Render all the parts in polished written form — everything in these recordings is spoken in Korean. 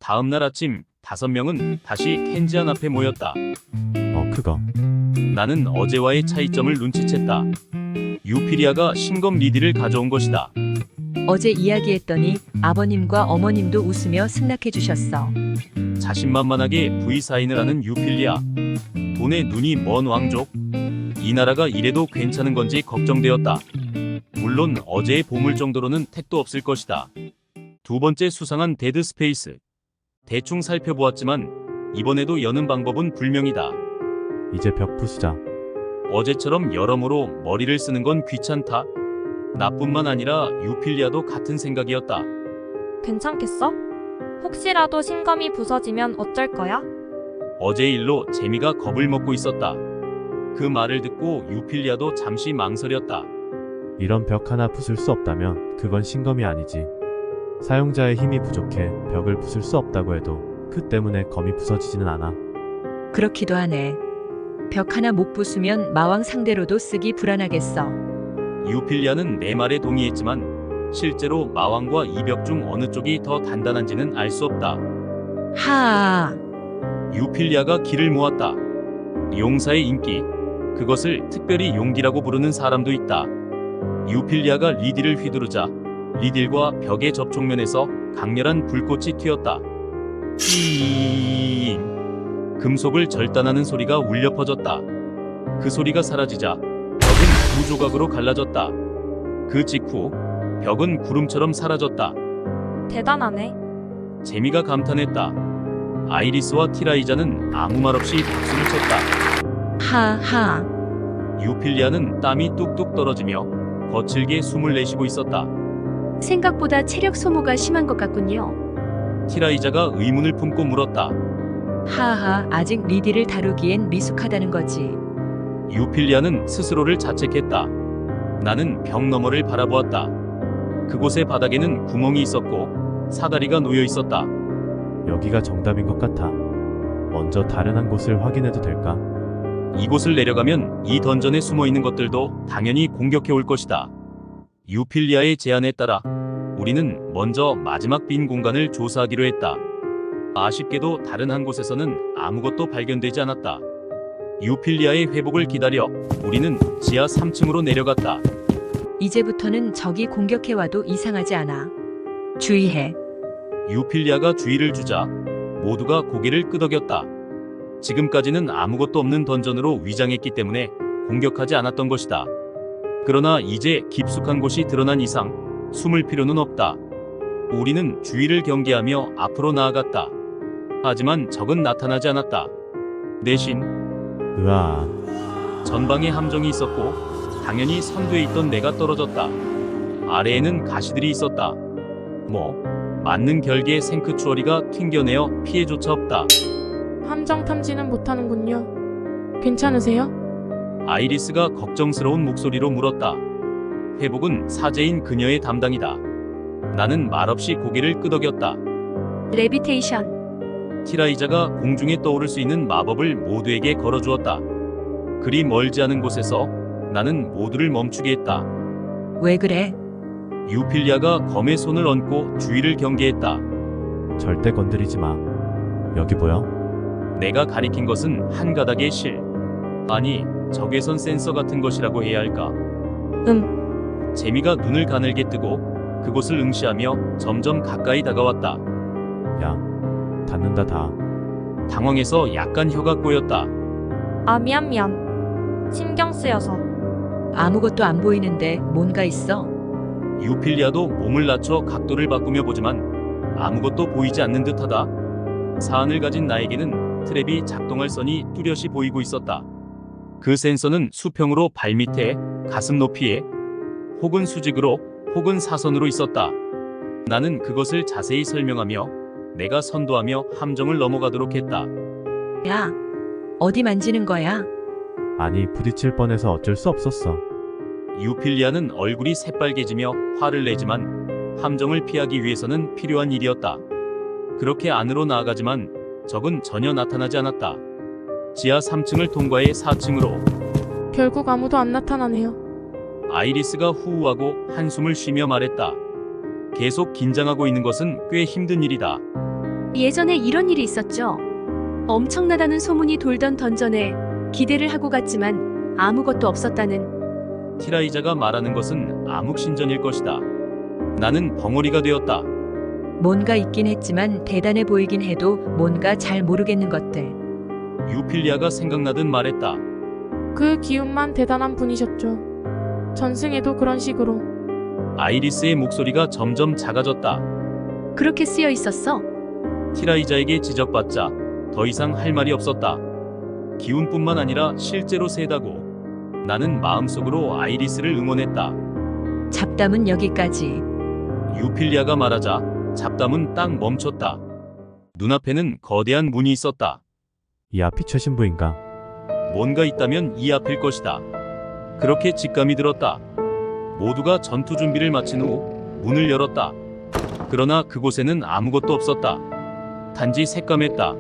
다음 날 아침 5명은 다시 켄지안 앞에 모였다. 그거. 나는 어제와의 차이점을 눈치챘다. 유피리아가 신검 리디를 가져온 것이다. 어제 이야기했더니 아버님과 어머님도 웃으며 승낙해 주셨어. 자신만만하게 V사인을 하는 유필리아. 돈에 눈이 먼 왕족. 이 나라가 이래도 괜찮은 건지 걱정되었다. 물론 어제의 보물 정도로는 택도 없을 것이다. 두 번째 수상한 데드 스페이스. 대충 살펴보았지만 이번에도 여는 방법은 불명이다. 이제 벽 부수자. 어제처럼 여러모로 머리를 쓰는 건 귀찮다. 나뿐만 아니라 유필리아도 같은 생각이었다. 괜찮겠어? 혹시라도 신검이 부서지면 어쩔 거야? 어제 일로 재미가 겁을 먹고 있었다. 그 말을 듣고 유필리아도 잠시 망설였다. 이런 벽 하나 부술 수 없다면 그건 신검이 아니지. 사용자의 힘이 부족해 벽을 부술 수 없다고 해도 그 때문에 검이 부서지지는 않아. 그렇기도 하네. 벽 하나 못 부수면 마왕 상대로도 쓰기 불안하겠어. 유필리아는 내 말에 동의했지만 실제로 마왕과 이 벽 중 어느 쪽이 더 단단한지는 알 수 없다. 하아. 유필리아가 기를 모았다. 용사의 인기, 그것을 특별히 용기라고 부르는 사람도 있다. 유필리아가 리딜을 휘두르자 리딜과 벽의 접촉면에서 강렬한 불꽃이 튀었다. 띵! 금속을 절단하는 소리가 울려 퍼졌다. 그 소리가 사라지자 벽은 두 조각으로 갈라졌다. 그 직후 벽은 구름처럼 사라졌다. 대단하네. 재미가 감탄했다. 아이리스와 티라이자는 아무 말 없이 박수를 쳤다. 하하. 유필리아는 땀이 뚝뚝 떨어지며 거칠게 숨을 내쉬고 있었다. 생각보다 체력 소모가 심한 것 같군요. 티라이자가 의문을 품고 물었다. 하하, 아직 리디를 다루기엔 미숙하다는 거지. 유필리아는 스스로를 자책했다. 나는 벽 너머를 바라보았다. 그곳의 바닥에는 구멍이 있었고 사다리가 놓여 있었다. 여기가 정답인 것 같아. 먼저 다른 한 곳을 확인해도 될까? 이곳을 내려가면 이 던전에 숨어 있는 것들도 당연히 공격해 올 것이다. 유필리아의 제안에 따라 우리는 먼저 마지막 빈 공간을 조사하기로 했다. 아쉽게도 다른 한 곳에서는 아무것도 발견되지 않았다. 유필리아의 회복을 기다려 우리는 지하 3층으로 내려갔다. 이제부터는 적이 공격해와도 이상하지 않아. 주의해. 유필리아가 주의를 주자 모두가 고개를 끄덕였다. 지금까지는 아무것도 없는 던전으로 위장했기 때문에 공격하지 않았던 것이다. 그러나 이제 깊숙한 곳이 드러난 이상 숨을 필요는 없다. 우리는 주의를 경계하며 앞으로 나아갔다. 하지만 적은 나타나지 않았다. 대신 으아. 전방에 함정이 있었고 당연히 선두에 있던 내가 떨어졌다. 아래에는 가시들이 있었다. 맞는 결계의 생크추어리가 튕겨내어 피해조차 없다. 함정 탐지는 못하는군요. 괜찮으세요? 아이리스가 걱정스러운 목소리로 물었다. 회복은 사제인 그녀의 담당이다. 나는 말없이 고개를 끄덕였다. 레비테이션. 티라이자가 공중에 떠오를 수 있는 마법을 모두에게 걸어주었다. 그리 멀지 않은 곳에서 나는 모두를 멈추게 했다. 왜 그래? 유필리아가 검에 손을 얹고 주의를 경계했다. 절대 건드리지 마. 여기 보여? 내가 가리킨 것은 한 가닥의 실. 아니, 적외선 센서 같은 것이라고 해야 할까? 재미가 눈을 가늘게 뜨고 그곳을 응시하며 점점 가까이 다가왔다. 야, 닿는다 다. 당황해서 약간 혀가 꼬였다. 아, 미안. 신경 쓰여서. 아무것도 안 보이는데 뭔가 있어? 유필리아도 몸을 낮춰 각도를 바꾸며 보지만 아무것도 보이지 않는 듯하다. 사안을 가진 나에게는 트랩이 작동할 선이 뚜렷이 보이고 있었다. 그 센서는 수평으로 발밑에, 가슴 높이에, 혹은 수직으로, 혹은 사선으로 있었다. 나는 그것을 자세히 설명하며 내가 선도하며 함정을 넘어가도록 했다. 야, 어디 만지는 거야? 아니, 부딪힐 뻔해서 어쩔 수 없었어. 유필리아는 얼굴이 새빨개지며 화를 내지만 함정을 피하기 위해서는 필요한 일이었다. 그렇게 안으로 나아가지만 적은 전혀 나타나지 않았다. 지하 3층을 통과해 4층으로. 결국 아무도 안 나타나네요. 아이리스가 후우하고 한숨을 쉬며 말했다. 계속 긴장하고 있는 것은 꽤 힘든 일이다. 예전에 이런 일이 있었죠. 엄청나다는 소문이 돌던 던전에 기대를 하고 갔지만 아무것도 없었다는. 티라이자가 말하는 것은 암흑신전일 것이다. 나는 벙어리가 되었다. 뭔가 있긴 했지만 대단해 보이긴 해도 뭔가 잘 모르겠는 것들. 유필리아가 생각나듯 말했다. 그 기운만 대단한 분이셨죠. 전승에도 그런 식으로. 아이리스의 목소리가 점점 작아졌다. 그렇게 쓰여 있었어. 티라이자에게 지적받자 더 이상 할 말이 없었다. 기운뿐만 아니라 실제로 세다고. 나는 마음속으로 아이리스를 응원했다. 잡담은 여기까지. 유필리아가 말하자 잡담은 딱 멈췄다. 눈앞에는 거대한 문이 있었다. 이 앞이 최신부인가? 뭔가 있다면 이 앞일 것이다. 그렇게 직감이 들었다. 모두가 전투 준비를 마친 후 문을 열었다. 그러나 그곳에는 아무것도 없었다. 단지 새까맸다.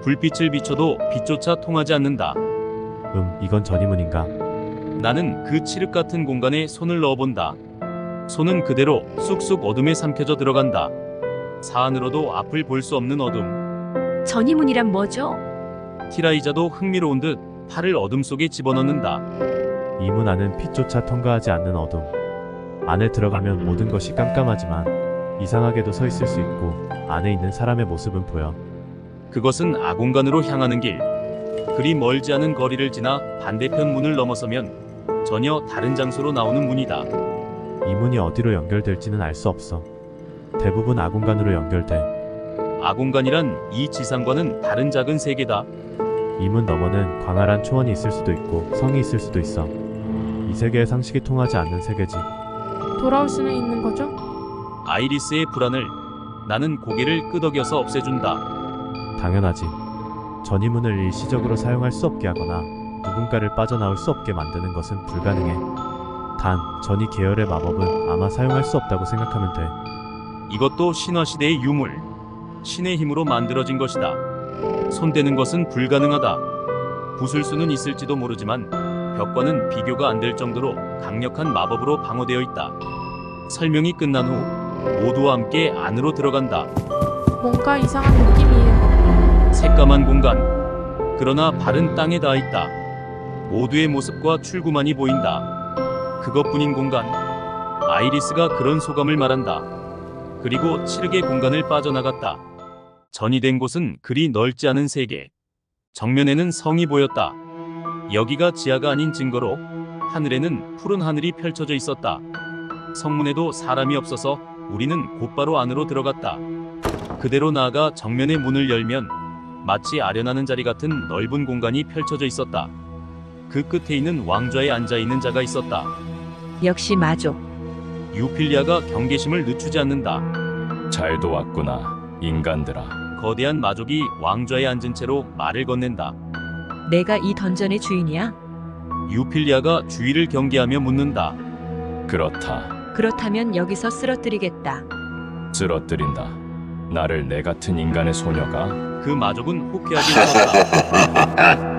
불빛을 비춰도 빛조차 통하지 않는다. 이건 전이문인가? 나는 그 칠흑 같은 공간에 손을 넣어본다. 손은 그대로 쑥쑥 어둠에 삼켜져 들어간다. 사안으로도 앞을 볼 수 없는 어둠. 전이문이란 뭐죠? 티라이자도 흥미로운 듯 팔을 어둠 속에 집어넣는다. 이 문 안은 빛조차 통과하지 않는 어둠. 안에 들어가면 모든 것이 깜깜하지만 이상하게도 서 있을 수 있고 안에 있는 사람의 모습은 보여. 그것은 아공간으로 향하는 길. 그리 멀지 않은 거리를 지나 반대편 문을 넘어서면 전혀 다른 장소로 나오는 문이다. 이 문이 어디로 연결될지는 알 수 없어. 대부분 아공간으로 연결돼. 아공간이란 이 지상과는 다른 작은 세계다. 이 문 너머는 광활한 초원이 있을 수도 있고 성이 있을 수도 있어. 이 세계의 상식이 통하지 않는 세계지. 돌아올 수는 있는 거죠? 아이리스의 불안을 나는 고개를 끄덕여서 없애준다. 당연하지. 전이문을 일시적으로 사용할 수 없게 하거나 누군가를 빠져나올 수 없게 만드는 것은 불가능해. 단, 전이 계열의 마법은 아마 사용할 수 없다고 생각하면 돼. 이것도 신화시대의 유물. 신의 힘으로 만들어진 것이다. 손대는 것은 불가능하다. 부술 수는 있을지도 모르지만 벽과는 비교가 안 될 정도로 강력한 마법으로 방어되어 있다. 설명이 끝난 후 모두와 함께 안으로 들어간다. 뭔가 이상한 느낌이에요. 새까만 공간. 그러나 발은 땅에 닿아 있다. 모두의 모습과 출구만이 보인다. 그것뿐인 공간. 아이리스가 그런 소감을 말한다. 그리고 칠흑의 공간을 빠져나갔다. 전이 된 곳은 그리 넓지 않은 세계. 정면에는 성이 보였다. 여기가 지하가 아닌 증거로 하늘에는 푸른 하늘이 펼쳐져 있었다. 성문에도 사람이 없어서 우리는 곧바로 안으로 들어갔다. 그대로 나아가 정면의 문을 열면 마치 아련하는 자리 같은 넓은 공간이 펼쳐져 있었다. 그 끝에 있는 왕좌에 앉아있는 자가 있었다. 역시 마족. 유필리아가 경계심을 늦추지 않는다. 잘도 왔구나, 인간들아. 거대한 마족이 왕좌에 앉은 채로 말을 건넨다. 내가 이 던전의 주인이야? 유필리아가 주위를 경계하며 묻는다. 그렇다. 그렇다면 여기서 쓰러뜨리겠다. 쓰러뜨린다. 나를 내 같은 인간의 소녀가? 그 마족은 호쾌하게 웃었다.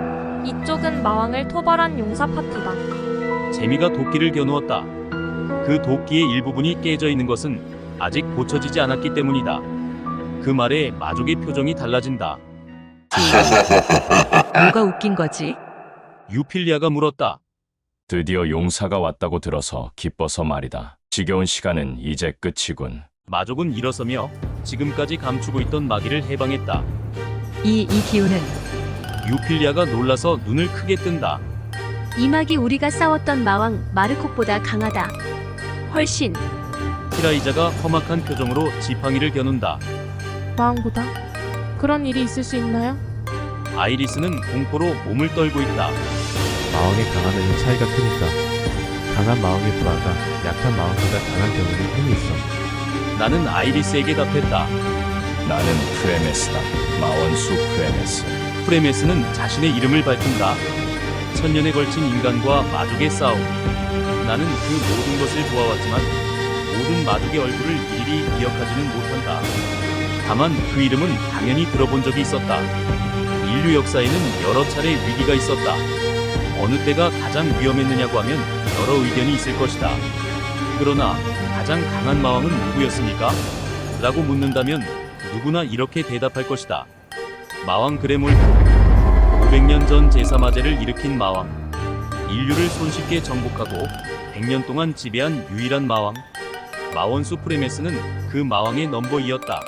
이쪽은 마왕을 토벌한 용사 파티다. 재미가 도끼를 겨누었다. 그 도끼의 일부분이 깨져 있는 것은 아직 고쳐지지 않았기 때문이다. 그 말에 마족의 표정이 달라진다. 뭐가 웃긴 거지? 유필리아가 물었다. 드디어 용사가 왔다고 들어서 기뻐서 말이다. 지겨운 시간은 이제 끝이군. 마족은 일어서며 지금까지 감추고 있던 마귀를 해방했다. 이 기운은 유필리아가 놀라서 눈을 크게 뜬다. 이막이 우리가 싸웠던 마왕 마르콧보다 강하다. 훨씬. 티라이자가 험악한 표정으로 지팡이를 겨눈다. 마왕보다? 그런 일이 있을 수 있나요? 아이리스는 공포로 몸을 떨고 있다. 마왕의 강함에는 차이가 크니까. 강한 마왕의 불화가 약한 마왕보다 강한 경우는 힘이 있어. 나는 아이리스에게 답했다. 나는 프레메스다. 마원수 프레메스. 프레메스는 자신의 이름을 밝힌다. 천년에 걸친 인간과 마족의 싸움. 나는 그 모든 것을 보아왔지만 모든 마족의 얼굴을 일일이 기억하지는 못한다. 다만 그 이름은 당연히 들어본 적이 있었다. 인류 역사에는 여러 차례 위기가 있었다. 어느 때가 가장 위험했느냐고 하면 여러 의견이 있을 것이다. 그러나 가장 강한 마왕은 누구였습니까? 라고 묻는다면 누구나 이렇게 대답할 것이다. 마왕 그레몰. 500년 전 제사마제를 일으킨 마왕. 인류를 손쉽게 정복하고 100년 동안 지배한 유일한 마왕. 마원 수프레메스는 그 마왕의 넘버이었다.